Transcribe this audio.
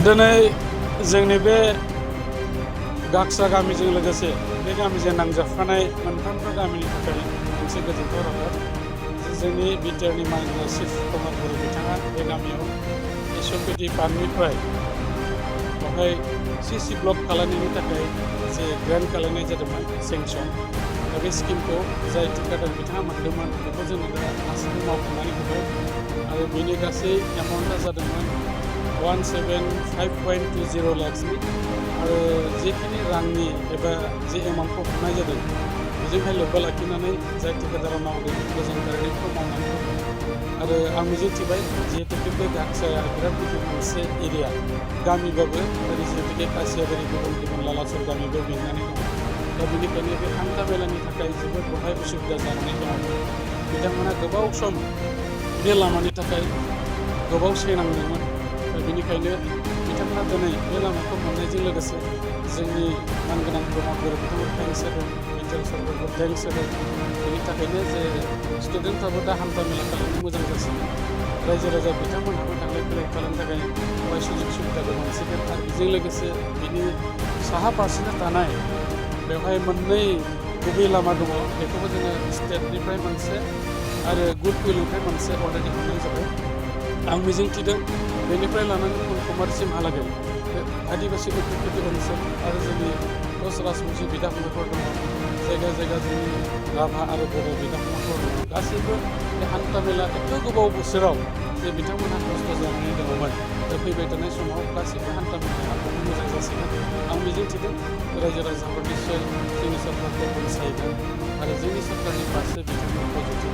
दिनै जोंनि बे गाक्सा गामिजों लोगोसे बे गामिजों नांजाबफानाय मोनफ्रोमबो गामिनि थाखाय मोनसे गोजोनथाव रादाब। जोंनि बिटिआरनि मानगोनां चिफ प्रमद बर' बिथाङा बे गामियाव एसएमपिटि फान्डनिफ्राय बेवहाय सिसि ब्लक खालामनायनि थाखाय जे ग्रान्ट खालामनाय जादोंमोन सेंसन, दा बे स्किमखौ जाय थिकादार बिथाङा मोनदोंमोन बेखौ जोङो दा गासैबो मावफुंनानै होबाय आरो बेनि गासै एमाउन्टआ जादोंमोन 175.20 लाखसनि आरो जेखिनि रांनि एबा जे एमाउन्टखौ हरनाय जादों बेजोंहाय लोब्बा लाखिनानै जाय थिकादारा मावदों मोजां गायनायखौ मावनानै होदों आरो आं मिजिंथिबाय जिहेतुके बे गाक्साया बिराद गिदिर मोनसे एरिया गामिबाबो ओरै जिहेतुके कासियाबारि गुबुन गुबुन लालासर गामिबो बेंनानै दङ, दा बेनिखायनो बे हान्था मेलानि थाखाय जोबोद बहाय उसुबिदा जानानै दङ। बिथांमोना गोबाव सम बे लामानि थाखाय गोबाव सैनांदोंमोन, दा बेनिखायनो बिथांमोना दिनै बे लामाखौ मोननायजों लोगोसे जोंनि मानगोनां प्रमद बर' बिथांखौ थेंक्स होदों, बिटिआर सरकारखौ थेंक्स होदों। बेनि थाखायनो जे स्टुडेन्टफ्राबो दा हान्था मेला खालामनो मोजां जासिगोन, रायजो राजा बिथांमोनहाबो थांलाय फैलाय खालामनो थाखाय बेवहाय सुजुग सुबिदाखौ मोनसिगोन आरो बेजों लोगोसे बिनि साहा फारसेनो थानाय बेवहाय मोननै गुबै लामा दङ, बेखौबो जोङो स्टेटनिफ्राय मोनसे आरो गुडउइलनिफ्राय मोनसे अलरेडि मोननाय जाबाय। आं मिजिंथिदों बेनिफ्राय लानानै कन्याकुमारिसिमहालागै बे आदिबासि उपेक्षित ओनसोल आरो जोंनि कच राजबंसि बिदा फंबायफोर दङ, जायगा जायगा जोंनि राभा आरो बर' बिदा फंबायफोर दङ, गासैबो बे हान्था मेला एथ' गोबाव बोसोराव जे बिथांमोनहा खस्थ' जानानै दङमोन, दा फैबाय थानाय समाव गासैबो हान्था मेलाया मोजां जासिगोन। आं मिजिंथिदों रायजो राजाफोर निस्सय जोंनि सरकारखौ अनसायगोन आरो जोंनि सरकारनि फारसे बिथांमोन पजिटिभ